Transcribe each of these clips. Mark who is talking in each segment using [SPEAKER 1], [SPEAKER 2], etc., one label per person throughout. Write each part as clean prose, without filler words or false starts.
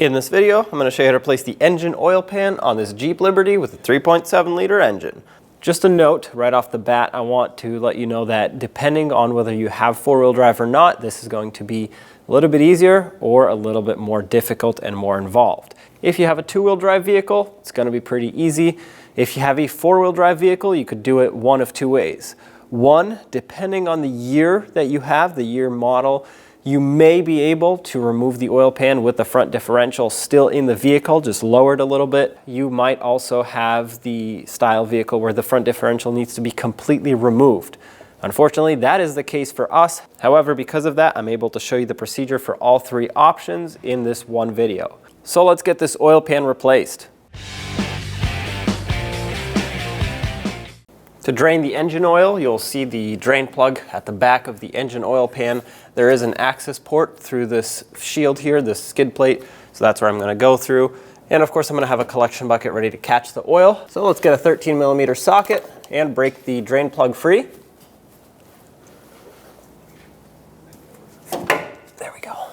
[SPEAKER 1] In this video, I'm going to show you how to place the engine oil pan on this Jeep Liberty with a 3.7 liter engine. Just a note right off the bat, I want to let you know that depending on whether you have four-wheel drive or not, this is going to be a little bit easier or a little bit more difficult and more involved. If you have a two-wheel drive vehicle, it's going to be pretty easy. If you have a four-wheel drive vehicle, you could do it one of two ways. One, depending on the year that you have, the year model, you may be able to remove the oil pan with the front differential still in the vehicle, just lowered a little bit. You might also have the style vehicle where the front differential needs to be completely removed. Unfortunately, that is the case for us. However, because of that, I'm able to show you the procedure for all three options in this one video. So let's get this oil pan replaced. To drain the engine oil, you'll see the drain plug at the back of the engine oil pan. There is an access port through this shield here, this skid plate, so that's where I'm going to go through. And of course, I'm going to have a collection bucket ready to catch the oil. So let's get a 13mm socket and break the drain plug free. There we go.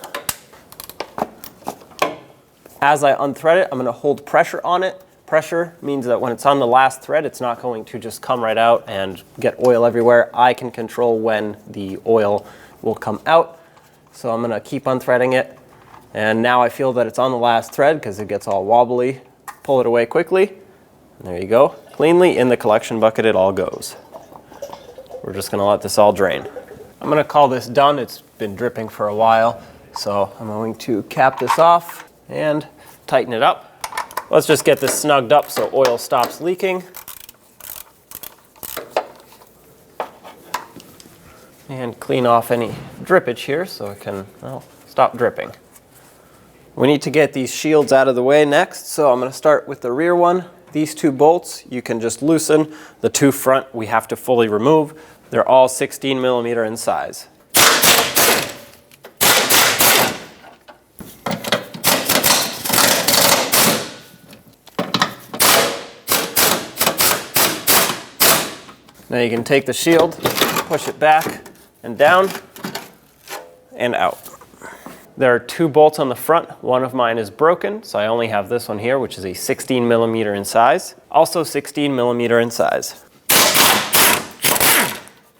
[SPEAKER 1] As I unthread it, I'm going to hold pressure on it. Pressure means that when it's on the last thread, it's not going to just come right out and get oil everywhere. I can control when the oil will come out. So I'm going to keep unthreading it. And now I feel that it's on the last thread because it gets all wobbly. Pull it away quickly. And there you go. Cleanly in the collection bucket it all goes. We're just going to let this all drain. I'm going to call this done. It's been dripping for a while. So I'm going to cap this off and tighten it up. Let's just get this snugged up so oil stops leaking. And clean off any drippage here so it can, well, stop dripping. We need to get these shields out of the way next, so I'm going to start with the rear one. These two bolts you can just loosen. The two front we have to fully remove. They're all 16mm in size. Now you can take the shield, push it back and down and out. There are two bolts on the front. One of mine is broken, so I only have this one here, which is a 16mm in size. Also 16mm in size.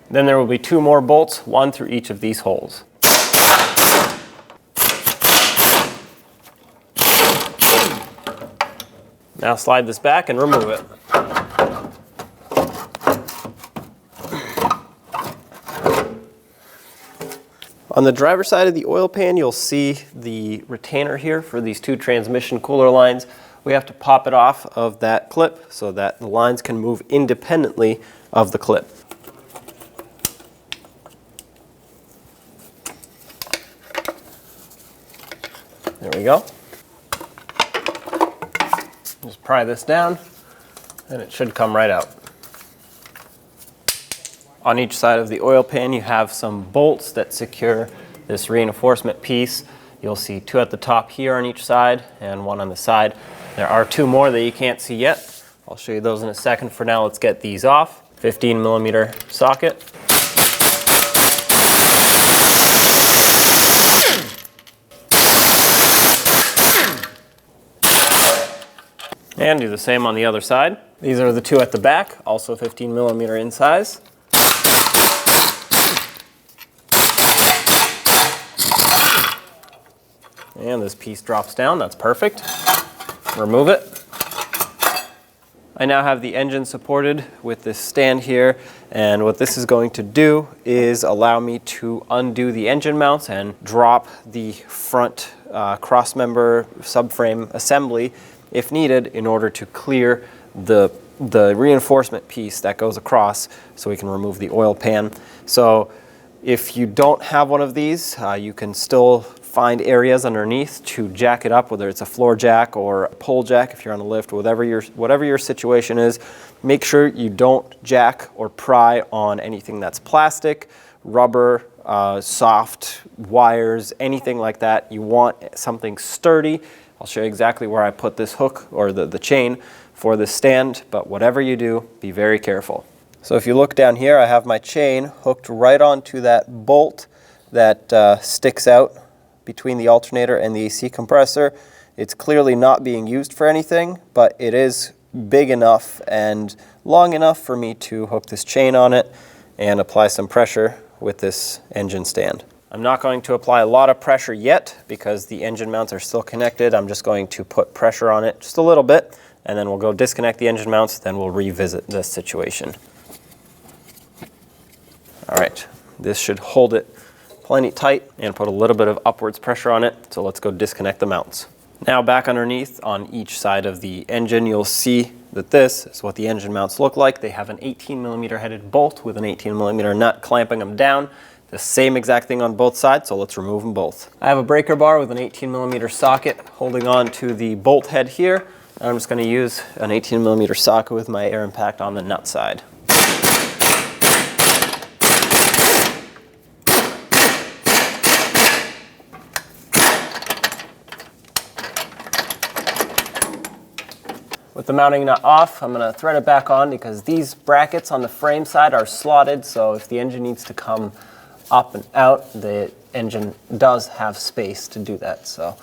[SPEAKER 1] Then there will be two more bolts, one through each of these holes. Now slide this back and remove it. On the driver's side of the oil pan, you'll see the retainer here for these two transmission cooler lines. We have to pop it off of that clip so that the lines can move independently of the clip. There we go. Just pry this down and it should come right out. On each side of the oil pan you have some bolts that secure this reinforcement piece. You'll see two at the top here on each side and one on the side. There are two more that you can't see yet. I'll show you those in a second. For now, let's get these off. 15mm socket. And do the same on the other side. These are the two at the back, also 15mm in size. And this piece drops down, that's perfect. Remove it. I now have the engine supported with this stand here, and what this is going to do is allow me to undo the engine mounts and drop the front crossmember subframe assembly if needed in order to clear the reinforcement piece that goes across so we can remove the oil pan. So if you don't have one of these, you can still find areas underneath to jack it up, whether it's a floor jack or a pole jack if you're on a lift, whatever your situation is. Make sure you don't jack or pry on anything that's plastic, rubber, soft wires, anything like that. You want something sturdy. I'll show you exactly where I put this hook or the chain for the stand, but whatever you do, be very careful. So if you look down here, I have my chain hooked right onto that bolt that sticks out between the alternator and the AC compressor. It's clearly not being used for anything, but it is big enough and long enough for me to hook this chain on it and apply some pressure with this engine stand. I'm not going to apply a lot of pressure yet because the engine mounts are still connected. I'm just going to put pressure on it just a little bit, and then we'll go disconnect the engine mounts, then we'll revisit this situation. All right, this should hold it plenty tight and put a little bit of upwards pressure on it. So let's go disconnect the mounts. Now back underneath on each side of the engine, you'll see that this is what the engine mounts look like. They have an 18mm headed bolt with an 18mm nut clamping them down. The same exact thing on both sides, so let's remove them both. I have a breaker bar with an 18mm socket holding on to the bolt head here. I'm just going to use an 18mm socket with my air impact on the nut side. With the mounting nut off, I'm going to thread it back on because these brackets on the frame side are slotted, so if the engine needs to come up and out, the engine does have space to do that. So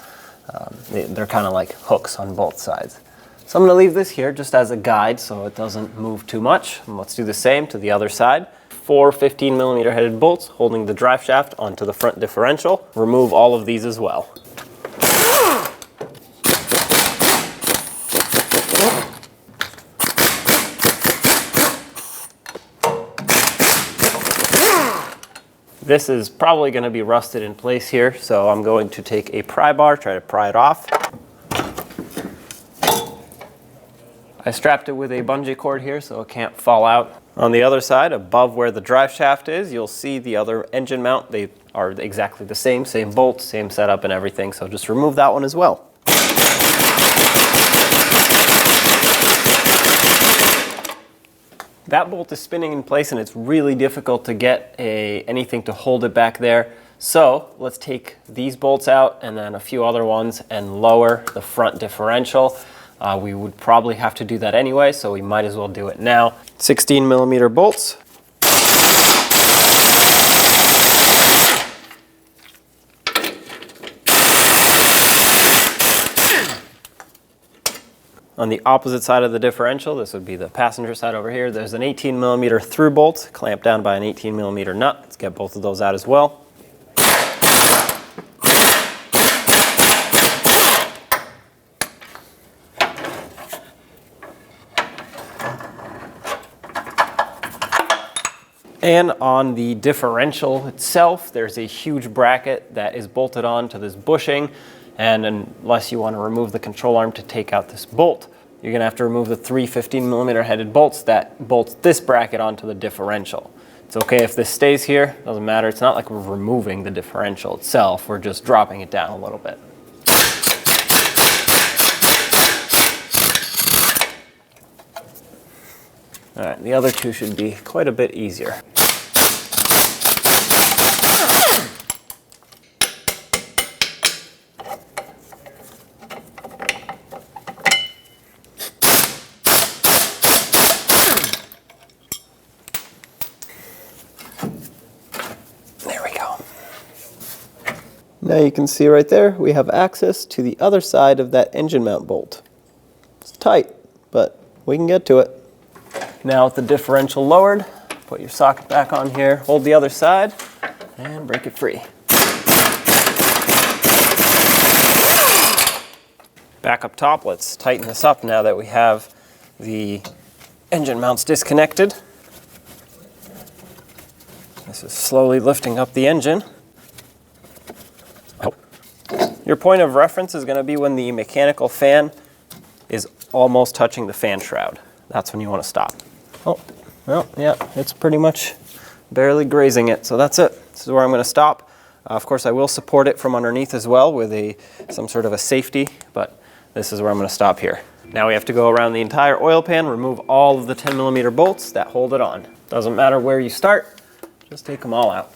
[SPEAKER 1] they're kind of like hooks on both sides. So I'm going to leave this here just as a guide so it doesn't move too much. And let's do the same to the other side. 4 15mm headed bolts holding the drive shaft onto the front differential. Remove all of these as well. This is probably going to be rusted in place here, so I'm going to take a pry bar, try to pry it off. I strapped it with a bungee cord here so it can't fall out. On the other side, above where the drive shaft is, you'll see the other engine mount. They are exactly the same bolts, same setup and everything, so just remove that one as well. That bolt is spinning in place and it's really difficult to get anything to hold it back there. So let's take these bolts out and then a few other ones and lower the front differential. We would probably have to do that anyway, so we might as well do it now. 16mm bolts. On the opposite side of the differential, this would be the passenger side over here, there's an 18mm through bolt clamped down by an 18mm nut. Let's get both of those out as well. And on the differential itself, there's a huge bracket that is bolted on to this bushing. And unless you want to remove the control arm to take out this bolt, you're going to have to remove the 3 15mm headed bolts that bolts this bracket onto the differential. It's okay if this stays here, doesn't matter. It's not like we're removing the differential itself, we're just dropping it down a little bit. All right, the other two should be quite a bit easier. Now you can see right there, we have access to the other side of that engine mount bolt. It's tight, but we can get to it. Now with the differential lowered, put your socket back on here, hold the other side, and break it free. Back up top, let's tighten this up now that we have the engine mounts disconnected. This is slowly lifting up the engine. Your point of reference is going to be when the mechanical fan is almost touching the fan shroud. That's when you want to stop. Oh, well, yeah, it's pretty much barely grazing it, so that's it. This is where I'm going to stop. Of course, I will support it from underneath as well with some sort of a safety, but this is where I'm going to stop here. Now we have to go around the entire oil pan, remove all of the 10mm bolts that hold it on. Doesn't matter where you start, just take them all out.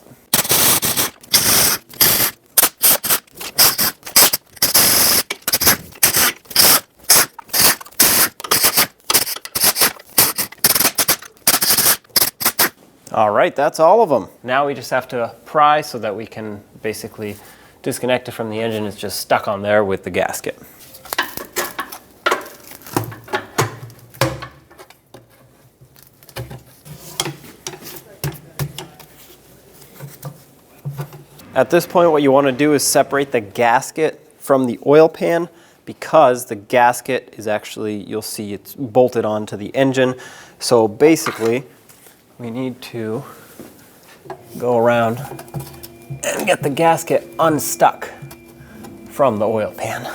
[SPEAKER 1] All right, that's all of them. Now we just have to pry so that we can basically disconnect it from the engine. It's just stuck on there with the gasket. At this point, what you want to do is separate the gasket from the oil pan, because the gasket is actually, you'll see it's bolted onto the engine. So basically, we need to go around and get the gasket unstuck from the oil pan.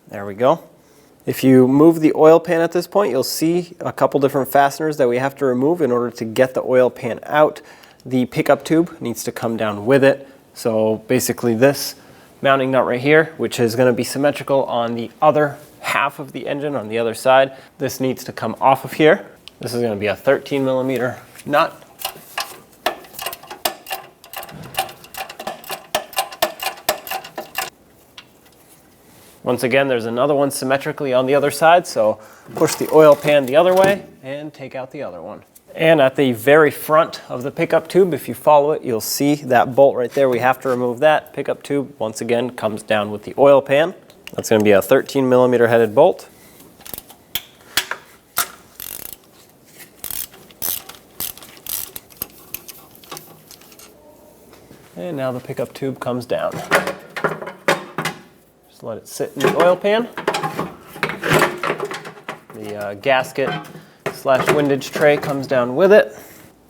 [SPEAKER 1] There we go. If you move the oil pan at this point, you'll see a couple different fasteners that we have to remove in order to get the oil pan out. The pickup tube needs to come down with it. So basically this mounting nut right here, which is going to be symmetrical on the other half of the engine on the other side, this needs to come off of here. This is going to be a 13 millimeter nut. Once again, there's another one symmetrically on the other side, so push the oil pan the other way and take out the other one. And at the very front of the pickup tube, if you follow it, you'll see that bolt right there. We have to remove that. Pickup tube, once again, comes down with the oil pan. That's going to be a 13 millimeter headed bolt. And now the pickup tube comes down. Let it sit in the oil pan. The gasket / windage tray comes down with it.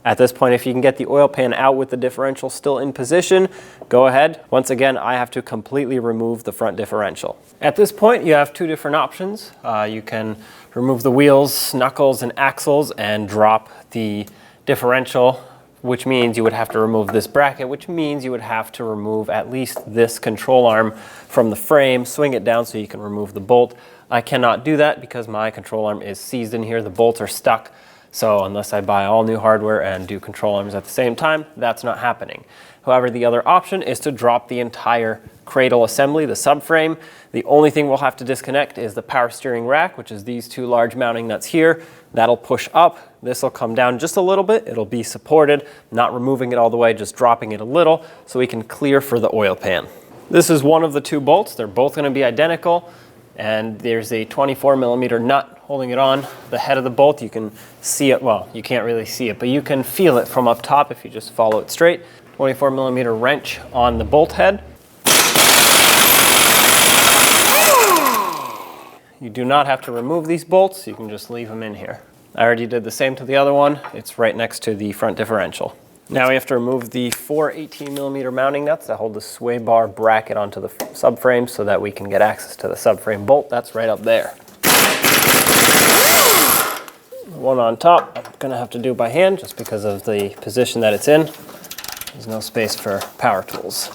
[SPEAKER 1] At this point, if you can get the oil pan out with the differential still in position, go ahead. Once again, I have to completely remove the front differential. At this point, you have two different options. You can remove the wheels, knuckles, and axles and drop the differential, which means you would have to remove this bracket, which means you would have to remove at least this control arm from the frame, swing it down so you can remove the bolt. I cannot do that because my control arm is seized in here. The bolts are stuck. So unless I buy all new hardware and do control arms at the same time, that's not happening. However, the other option is to drop the entire cradle assembly, the subframe. The only thing we'll have to disconnect is the power steering rack, which is these two large mounting nuts here. That'll push up. This will come down just a little bit. It'll be supported, not removing it all the way, just dropping it a little so we can clear for the oil pan. This is one of the two bolts. They're both going to be identical. And there's a 24 millimeter nut holding it on. The head of the bolt, you can see it. Well, you can't really see it, but you can feel it from up top if you just follow it straight. 24 millimeter wrench on the bolt head. You do not have to remove these bolts. You can just leave them in here. I already did the same to the other one. It's right next to the front differential. Now we have to remove the 4 18 millimeter mounting nuts that hold the sway bar bracket onto the subframe so that we can get access to the subframe bolt. That's right up there. The one on top, I'm gonna have to do by hand just because of the position that it's in. There's no space for power tools.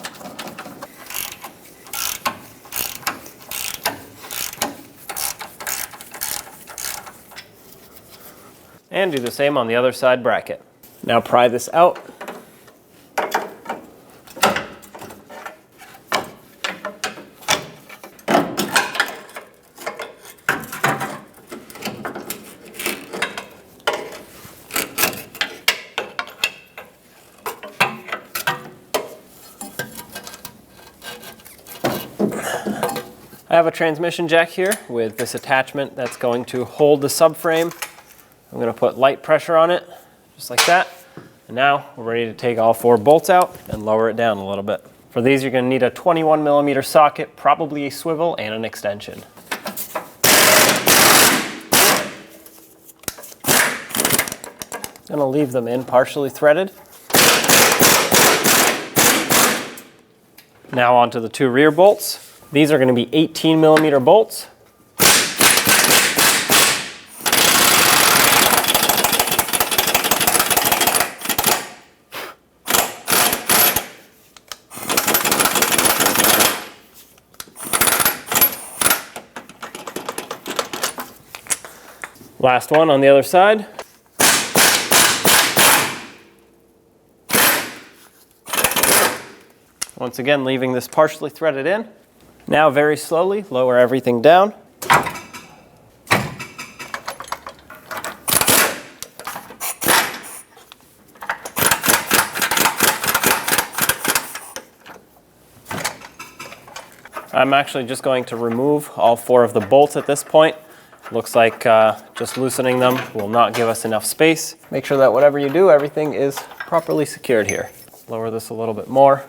[SPEAKER 1] And do the same on the other side bracket. Now pry this out. I have a transmission jack here with this attachment that's going to hold the subframe. I'm going to put light pressure on it, just like that. And now we're ready to take all 4 bolts out and lower it down a little bit. For these, you're going to need a 21 millimeter socket, probably a swivel, and an extension. I'm going to leave them in partially threaded. Now onto the 2 rear bolts. These are going to be 18 millimeter bolts. Last one on the other side. Once again, leaving this partially threaded in. Now very slowly lower everything down. I'm actually just going to remove all 4 of the bolts at this point. Looks like just loosening them will not give us enough space. Make sure that whatever you do, everything is properly secured here. Lower this a little bit more.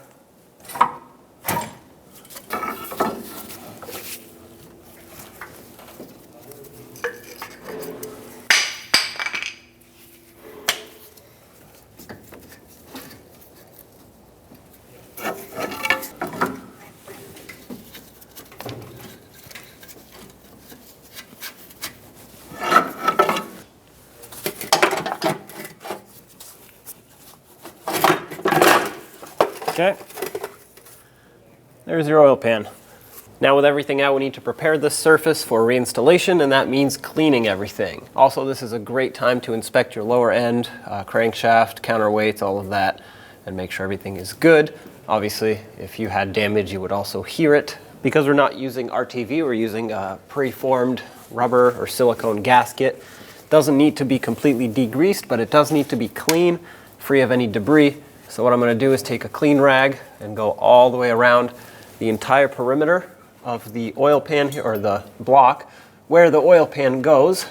[SPEAKER 1] Okay, there's your oil pan. Now with everything out, we need to prepare this surface for reinstallation, and that means cleaning everything. Also, this is a great time to inspect your lower end, crankshaft, counterweights, all of that, and make sure everything is good. Obviously, if you had damage, you would also hear it. Because we're not using RTV, we're using a preformed rubber or silicone gasket. Doesn't need to be completely degreased, but it does need to be clean, free of any debris. So what I'm going to do is take a clean rag and go all the way around the entire perimeter of the oil pan here, or the block where the oil pan goes,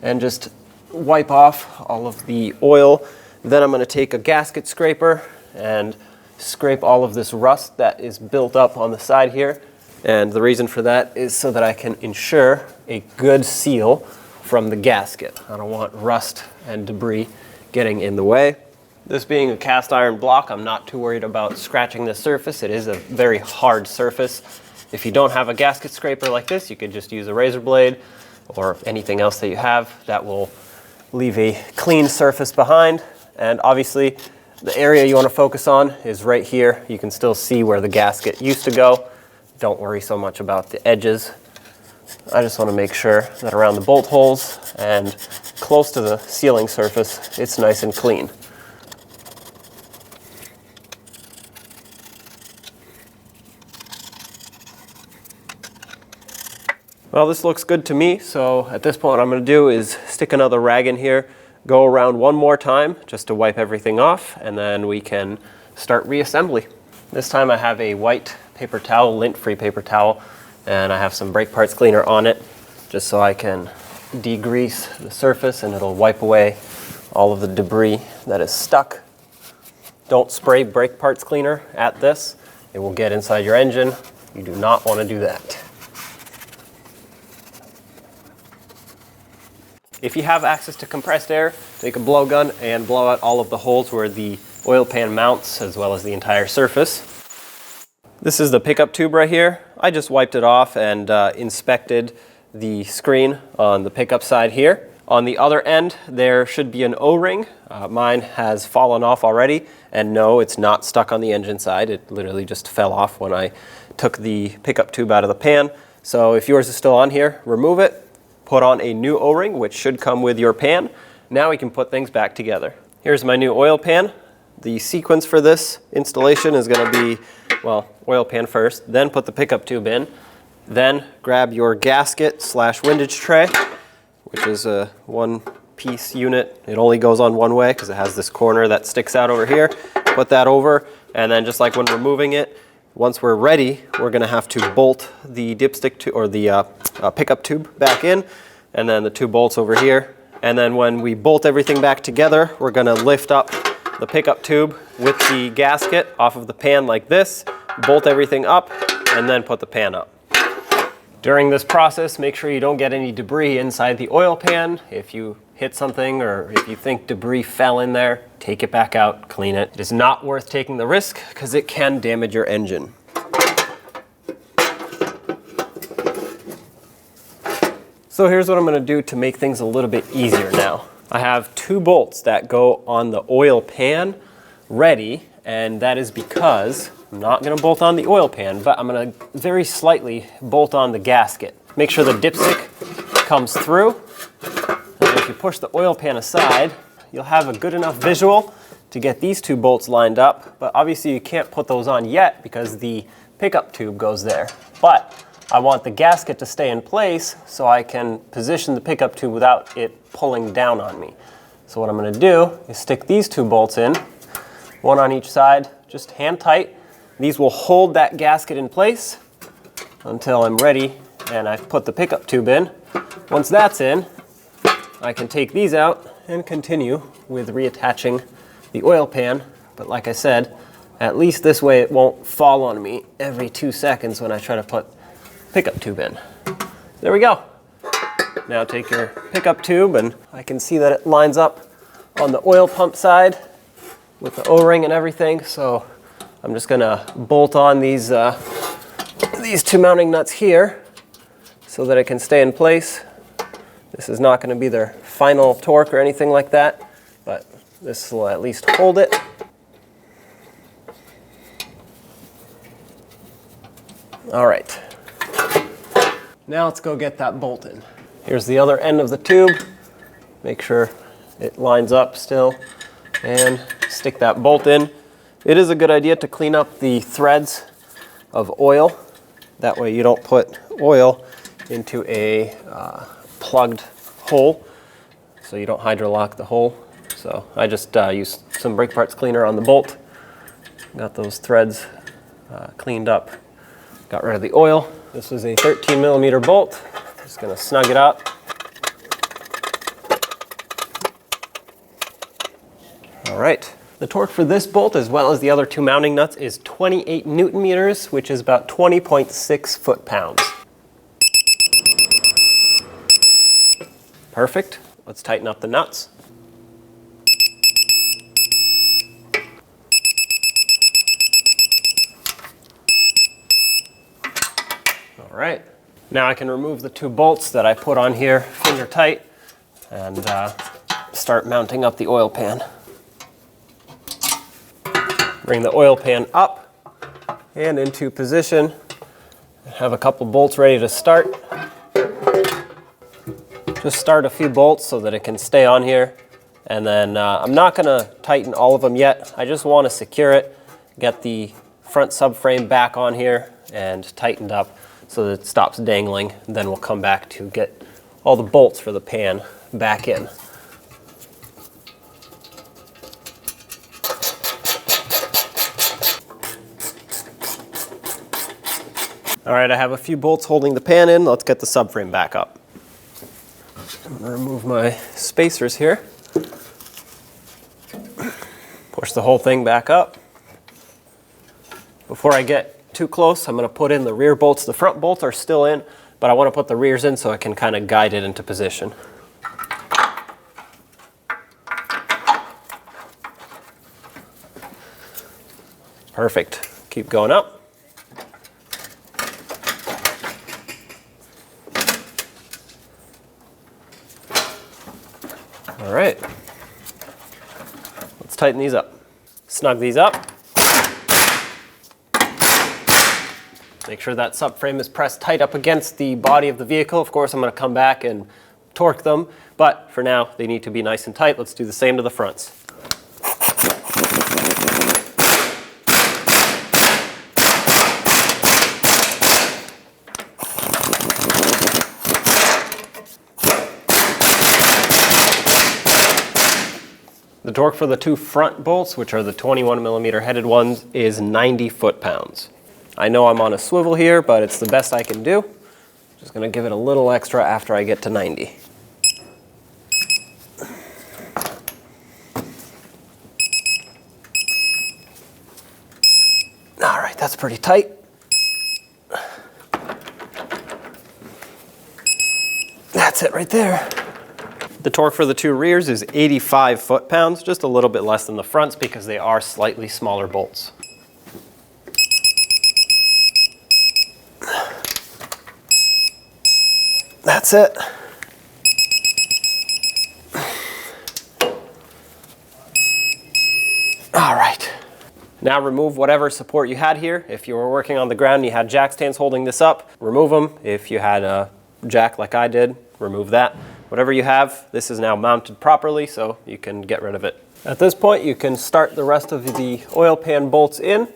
[SPEAKER 1] and just wipe off all of the oil. Then I'm going to take a gasket scraper and scrape all of this rust that is built up on the side here. And the reason for that is so that I can ensure a good seal from the gasket. I don't want rust and debris getting in the way. This being a cast iron block, I'm not too worried about scratching the surface. It is a very hard surface. If you don't have a gasket scraper like this, you could just use a razor blade or anything else that you have that will leave a clean surface behind. And obviously, the area you want to focus on is right here. You can still see where the gasket used to go. Don't worry so much about the edges. I just want to make sure that around the bolt holes and close to the sealing surface, it's nice and clean. Well, this looks good to me, so at this point what I'm going to do is stick another rag in here, go around one more time just to wipe everything off, and then we can start reassembly. This time I have a white paper towel, lint-free paper towel, and I have some brake parts cleaner on it just so I can degrease the surface and it'll wipe away all of the debris that is stuck. Don't spray brake parts cleaner at this. It will get inside your engine. You do not want to do that. If you have access to compressed air, take a blowgun and blow out all of the holes where the oil pan mounts, as well as the entire surface. This is the pickup tube right here. I just wiped it off and inspected the screen on the pickup side here. On the other end, there should be an O-ring. Mine has fallen off already, and no, it's not stuck on the engine side. It literally just fell off when I took the pickup tube out of the pan. So if yours is still on here, remove it. Put on a new O-ring, which should come with your pan. Now we can put things back together. Here's my new oil pan. The sequence for this installation is going to be, well, oil pan first, then put the pickup tube in, then grab your gasket / windage tray, which is a one-piece unit. It only goes on one way because it has this corner that sticks out over here. Put that over, and then just like when removing it, once we're ready, we're going to have to bolt the dipstick or the pickup tube back in, and then the 2 bolts over here. And then when we bolt everything back together, we're going to lift up the pickup tube with the gasket off of the pan like this, bolt everything up, and then put the pan up. During this process, make sure you don't get any debris inside the oil pan. If you hit something or if you think debris fell in there, take it back out, clean it. It is not worth taking the risk because it can damage your engine. So here's what I'm going to do to make things a little bit easier now. I have 2 bolts that go on the oil pan ready, and that is because I'm not going to bolt on the oil pan, but I'm going to very slightly bolt on the gasket. Make sure the dipstick comes through. And if you push the oil pan aside, you'll have a good enough visual to get these 2 bolts lined up, but obviously you can't put those on yet because the pickup tube goes there. But I want the gasket to stay in place so I can position the pickup tube without it pulling down on me. So what I'm going to do is stick these 2 bolts in, one on each side, just hand tight. These will hold that gasket in place, until I'm ready and I've put the pickup tube in. Once that's in, I can take these out and continue with reattaching the oil pan. But like I said, at least this way it won't fall on me every 2 seconds when I try to put pickup tube in. There we go. Now take your pickup tube, and I can see that it lines up on the oil pump side with the O-ring and everything. So I'm just gonna bolt on these two mounting nuts here so that it can stay in place. This is not gonna be their final torque or anything like that, but this will at least hold it. All right, now let's go get that bolt in. Here's the other end of the tube. Make sure it lines up still and stick that bolt in. It is a good idea to clean up the threads of oil. That way you don't put oil into a plugged hole, so you don't hydrolock the hole. So I just used some brake parts cleaner on the bolt. Got those threads cleaned up. Got rid of the oil. This is a 13mm bolt. Just gonna snug it up. All right. The torque for this bolt, as well as the other two mounting nuts, is 28 Newton meters, which is about 20.6 foot-pounds. Perfect. Let's tighten up the nuts. All right, now I can remove the two bolts that I put on here finger tight and start mounting up the oil pan. Bring the oil pan up and into position. Have a couple bolts ready to start. Just start a few bolts so that it can stay on here. And then I'm not gonna tighten all of them yet. I just wanna secure it, get the front subframe back on here and tightened up so that it stops dangling. Then we'll come back to get all the bolts for the pan back in. All right, I have a few bolts holding the pan in. Let's get the subframe back up. I'm gonna remove my spacers here. Push the whole thing back up. Before I get too close, I'm going to put in the rear bolts. The front bolts are still in, but I want to put the rears in so I can kind of guide it into position. Perfect. Keep going up. All right. Let's tighten these up. Snug these up. Make sure that subframe is pressed tight up against the body of the vehicle. Of course, I'm going to come back and torque them, but for now, they need to be nice and tight. Let's do the same to the fronts. The torque for the two front bolts, which are the 21mm headed ones, is 90 foot-pounds. I know I'm on a swivel here, but it's the best I can do. Just gonna give it a little extra after I get to 90. All right, that's pretty tight. That's it right there. The torque for the two rears is 85 foot-pounds, just a little bit less than the fronts because they are slightly smaller bolts. That's it. All right. Now remove whatever support you had here. If you were working on the ground and you had jack stands holding this up, remove them. If you had a jack like I did, remove that. Whatever you have, this is now mounted properly, so you can get rid of it. At this point, you can start the rest of the oil pan bolts in.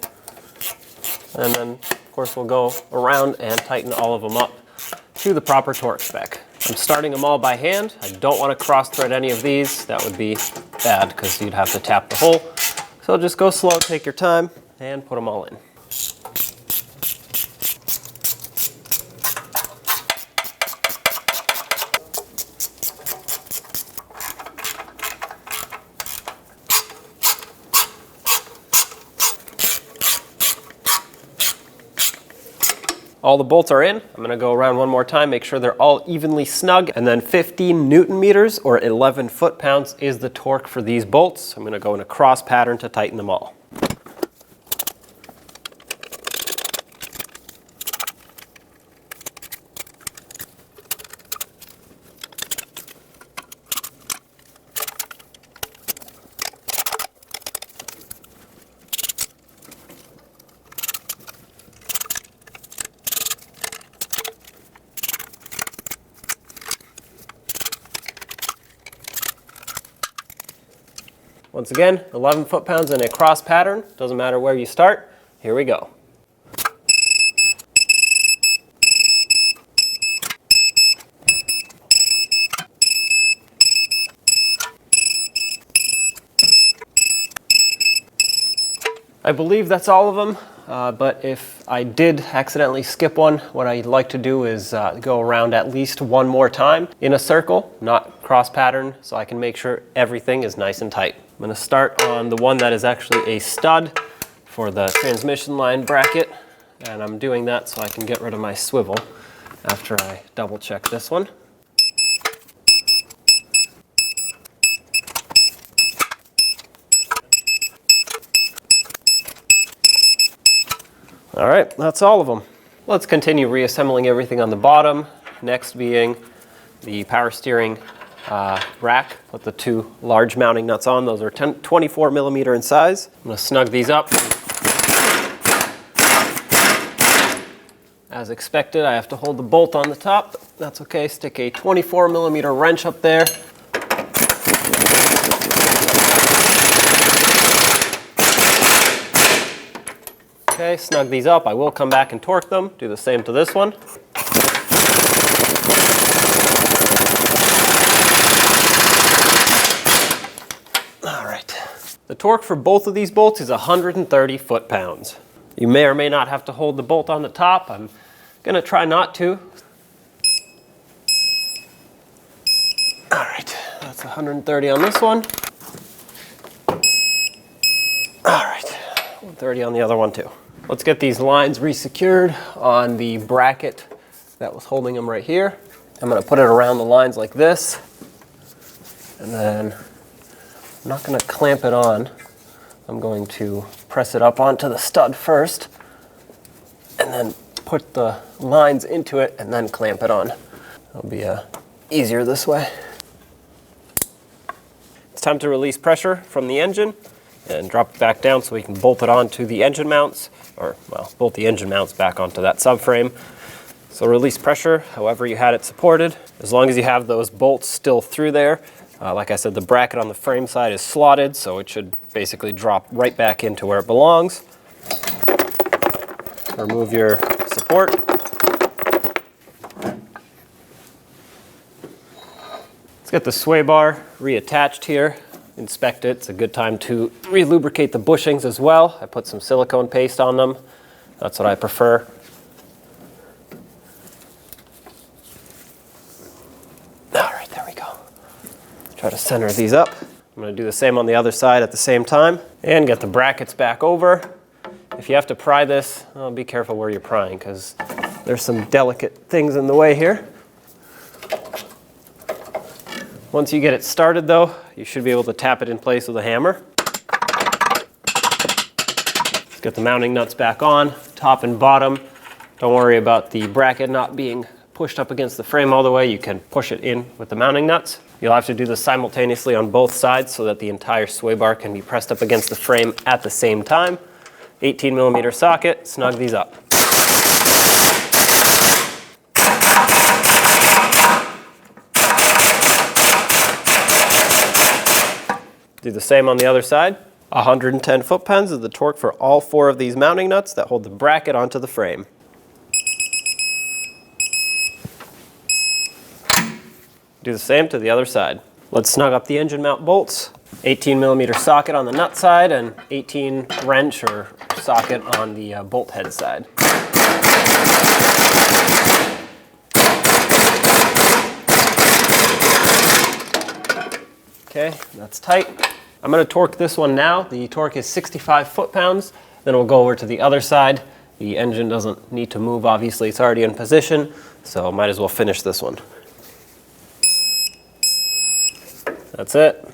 [SPEAKER 1] And then, of course, we'll go around and tighten all of them up to the proper torque spec. I'm starting them all by hand. I don't want to cross thread any of these. That would be bad because you'd have to tap the hole. So just go slow, take your time, and put them all in. All the bolts are in. I'm gonna go around one more time, make sure they're all evenly snug, and then 15 Newton meters or 11 foot-pounds is the torque for these bolts. I'm gonna go in a cross pattern to tighten them all. Once again, 11 foot-pounds in a cross pattern. Doesn't matter where you start. Here we go. I believe that's all of them, but if I did accidentally skip one, what I'd like to do is go around at least one more time in a circle, not cross pattern, so I can make sure everything is nice and tight. I'm going to start on the one that is actually a stud for the transmission line bracket, and I'm doing that so I can get rid of my swivel after I double check this one. All right, that's all of them. Let's continue reassembling everything on the bottom. Next being the power steering rack with the two large mounting nuts on. Those are 24 millimeter in size. I'm gonna snug these up. As expected, I have to hold the bolt on the top. That's okay, stick a 24 millimeter wrench up there. Okay, snug these up. I will come back and torque them. Do the same to this one. All right. The torque for both of these bolts is 130 foot-pounds. You may or may not have to hold the bolt on the top. I'm gonna try not to. All right, that's 130 on this one. All right, 130 on the other one too. Let's get these lines resecured on the bracket that was holding them right here. I'm gonna put it around the lines like this. And then I'm not gonna clamp it on. I'm going to press it up onto the stud first and then put the lines into it and then clamp it on. It'll be easier this way. It's time to release pressure from the engine and drop it back down so we can bolt it onto the engine mounts, or well, bolt the engine mounts back onto that subframe. So release pressure however you had it supported. As long as you have those bolts still through there. Like I said, the bracket on the frame side is slotted, so it should basically drop right back into where it belongs. Remove your support. Let's get the sway bar reattached here. Inspect it. It's a good time to re-lubricate the bushings as well. I put some silicone paste on them. That's what I prefer. All right, there we go. Try to center these up. I'm going to do the same on the other side at the same time and get the brackets back over. If you have to pry this, be careful where you're prying because there's some delicate things in the way here. Once you get it started though, you should be able to tap it in place with a hammer. Let's get the mounting nuts back on, top and bottom. Don't worry about the bracket not being pushed up against the frame all the way. You can push it in with the mounting nuts. You'll have to do this simultaneously on both sides so that the entire sway bar can be pressed up against the frame at the same time. 18 millimeter socket, snug these up. Do the same on the other side. 110 foot-pounds is the torque for all four of these mounting nuts that hold the bracket onto the frame. Do the same to the other side. Let's snug up the engine mount bolts. 18 millimeter socket on the nut side and 18 wrench or socket on the bolt head side. Okay, that's tight. I'm going to torque this one now. The torque is 65 foot-pounds. Then we'll go over to the other side The engine doesn't need to move, obviously it's already in position, so might as well finish this one. That's it.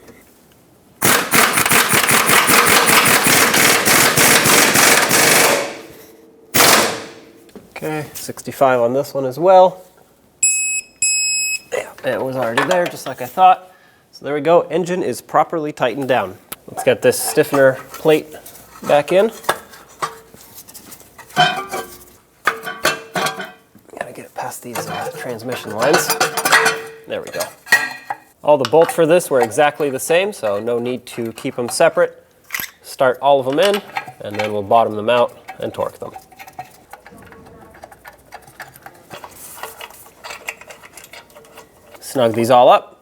[SPEAKER 1] Okay, 65 on this one as well. Yeah, it was already there, just like I thought. So there we go, engine is properly tightened down. Let's get this stiffener plate back in. Gotta get it past these transmission lines. There we go. All the bolts for this were exactly the same, so no need to keep them separate. Start all of them in, and then we'll bottom them out and torque them. Snug these all up.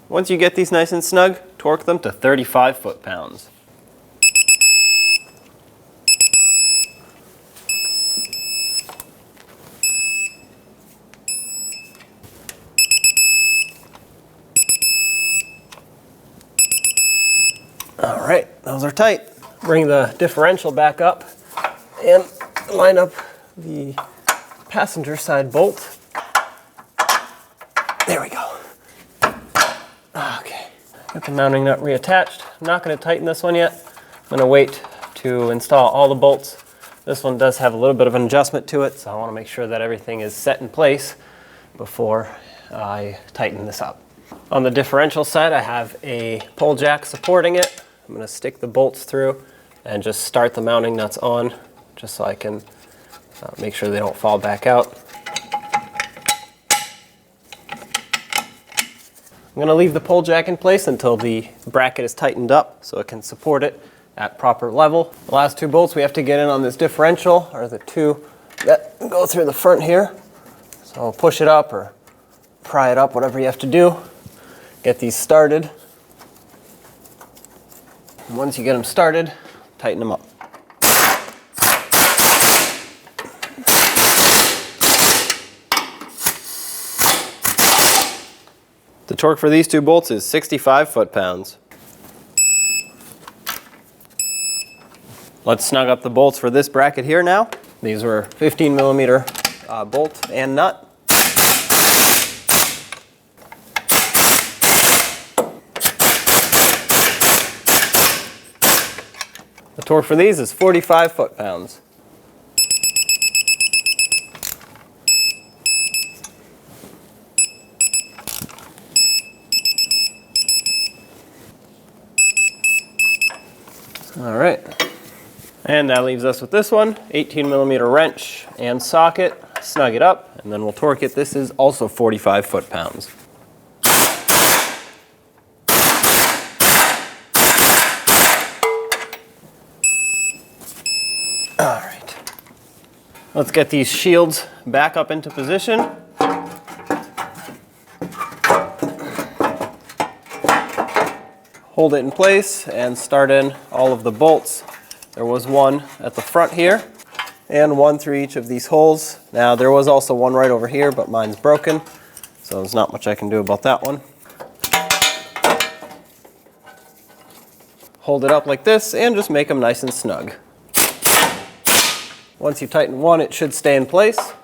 [SPEAKER 1] Once you get these nice and snug, torque them to 35 foot-pounds. All right, those are tight. Bring the differential back up and line up the passenger side bolt. There we go. Okay, got the mounting nut reattached. I'm not going to tighten this one yet. I'm going to wait to install all the bolts. This one does have a little bit of an adjustment to it, so I want to make sure that everything is set in place before I tighten this up. On the differential side, I have a pole jack supporting it. I'm going to stick the bolts through and just start the mounting nuts on, just so I can make sure they don't fall back out. I'm going to leave the pole jack in place until the bracket is tightened up so it can support it at proper level. The last two bolts we have to get in on this differential are the two that go through the front here. So I'll push it up or pry it up, whatever you have to do. Get these started. And once you get them started, tighten them up. The torque for these two bolts is 65 foot-pounds. Let's snug up the bolts for this bracket here now. These were 15 millimeter bolt and nut. The torque for these is 45 foot-pounds. All right, and that leaves us with this one, 18 millimeter wrench and socket. Snug it up, and then we'll torque it. This is also 45 foot-pounds. All right, let's get these shields back up into position. Hold it in place and start in all of the bolts. There was one at the front here and one through each of these holes. Now there was also one right over here, but mine's broken, so there's not much I can do about that one. Hold it up like this and just make them nice and snug. Once you tighten one, it should stay in place.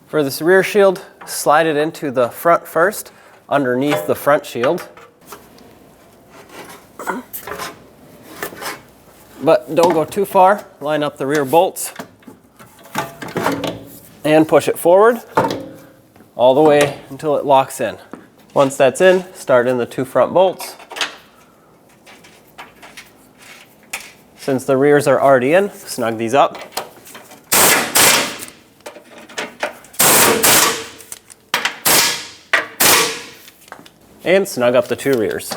[SPEAKER 1] For this rear shield, slide it into the front first, underneath the front shield. But don't go too far. Line up the rear bolts and push it forward all the way until it locks in. Once that's in, start in the two front bolts. Since the rears are already in, snug these up. And snug up the two rears.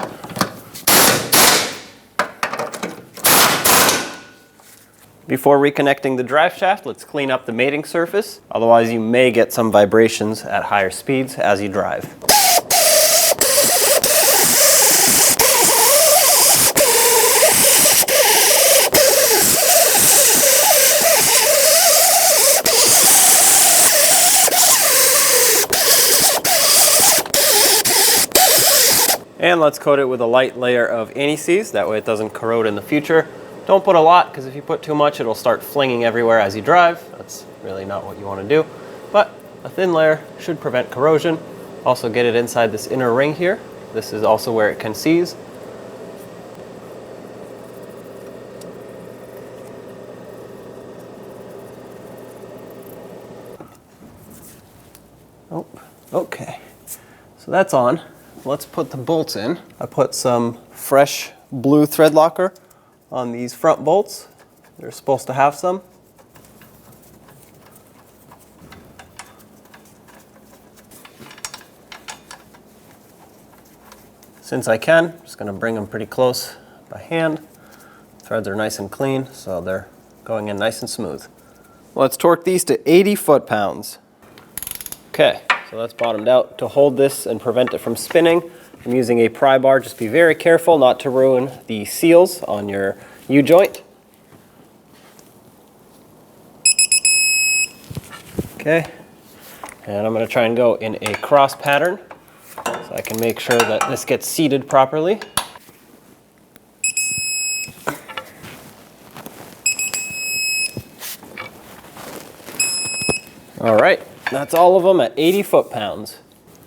[SPEAKER 1] Before reconnecting the drive shaft, let's clean up the mating surface. Otherwise, you may get some vibrations at higher speeds as you drive. And let's coat it with a light layer of anti-seize, that way it doesn't corrode in the future. Don't put a lot, because if you put too much, it'll start flinging everywhere as you drive. That's really not what you want to do. But a thin layer should prevent corrosion. Also get it inside this inner ring here. This is also where it can seize. Oh, okay. So that's on. Let's put the bolts in. I put some fresh blue thread locker on these front bolts. They're supposed to have some. Since I can, I'm just going to bring them pretty close by hand. Threads are nice and clean, so they're going in nice and smooth. Let's torque these to 80 foot-pounds. Okay. So that's bottomed out. To hold this and prevent it from spinning, I'm using a pry bar. Just be very careful not to ruin the seals on your U-joint. Okay, and I'm going to try and go in a cross pattern so I can make sure that this gets seated properly. All right. That's all of them at 80 foot-pounds.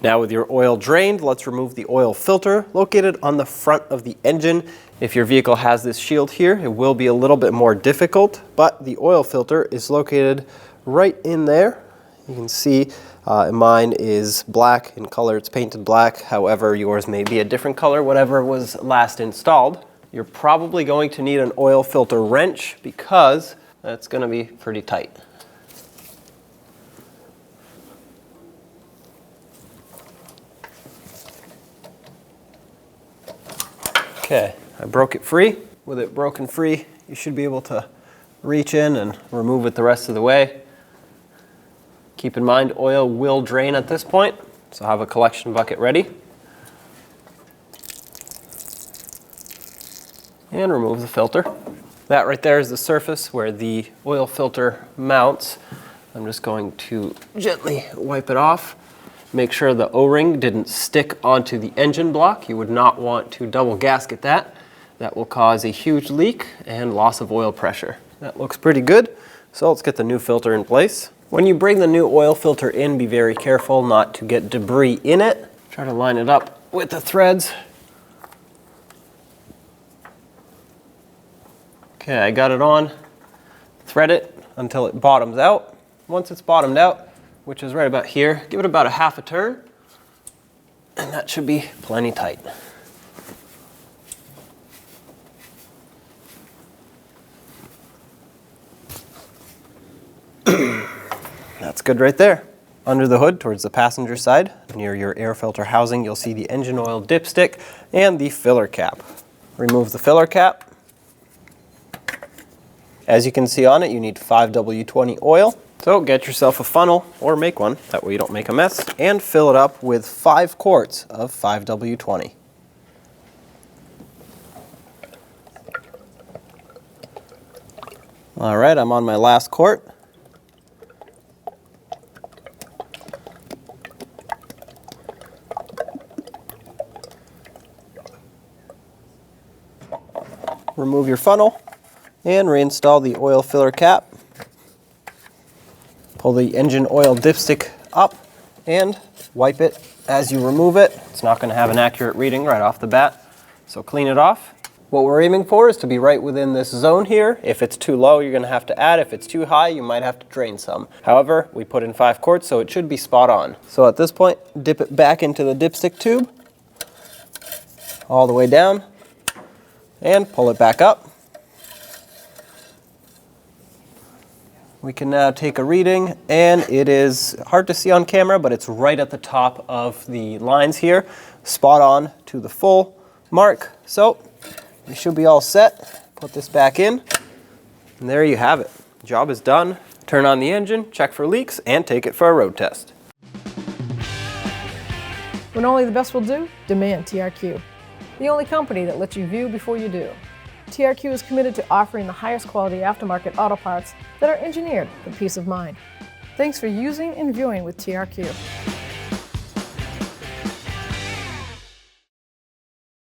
[SPEAKER 1] Now with your oil drained, let's remove the oil filter located on the front of the engine. If your vehicle has this shield here, it will be a little bit more difficult, but the oil filter is located right in there. You can see mine is black in color, it's painted black. However, yours may be a different color, whatever was last installed. You're probably going to need an oil filter wrench because that's going to be pretty tight. Okay, I broke it free. With it broken free, you should be able to reach in and remove it the rest of the way. Keep in mind, oil will drain at this point, so have a collection bucket ready. And remove the filter. That right there is the surface where the oil filter mounts. I'm just going to gently wipe it off. Make sure the O-ring didn't stick onto the engine block. You would not want to double gasket that. That will cause a huge leak and loss of oil pressure. That looks pretty good. So let's get the new filter in place. When you bring the new oil filter in, be very careful not to get debris in it. Try to line it up with the threads. Okay, I got it on. Thread it until it bottoms out. Once it's bottomed out, which is right about here, give it about a half a turn, and that should be plenty tight. That's good right there. Under the hood, towards the passenger side, near your air filter housing, you'll see the engine oil dipstick and the filler cap. Remove the filler cap. As you can see on it, you need 5W20 oil. So get yourself a funnel, or make one, that way you don't make a mess, and fill it up with 5 quarts of 5W20. All right, I'm on my last quart. Remove your funnel and reinstall the oil filler cap. Pull the engine oil dipstick up and wipe it as you remove it. It's not going to have an accurate reading right off the bat, so clean it off. What we're aiming for is to be right within this zone here. If it's too low, you're going to have to add. If it's too high, you might have to drain some. However, we put in 5 quarts, so it should be spot on. So at this point, dip it back into the dipstick tube, all the way down, and pull it back up. We can now take a reading, and it is hard to see on camera, but it's right at the top of the lines here, spot on to the full mark. So we should be all set. Put this back in. And there you have it. Job is done. Turn on the engine, check for leaks, and take it for a road test.
[SPEAKER 2] When only the best will do, demand TRQ. The only company that lets you view before you do. TRQ is committed to offering the highest quality aftermarket auto parts that are engineered for peace of mind. Thanks for using and viewing with TRQ.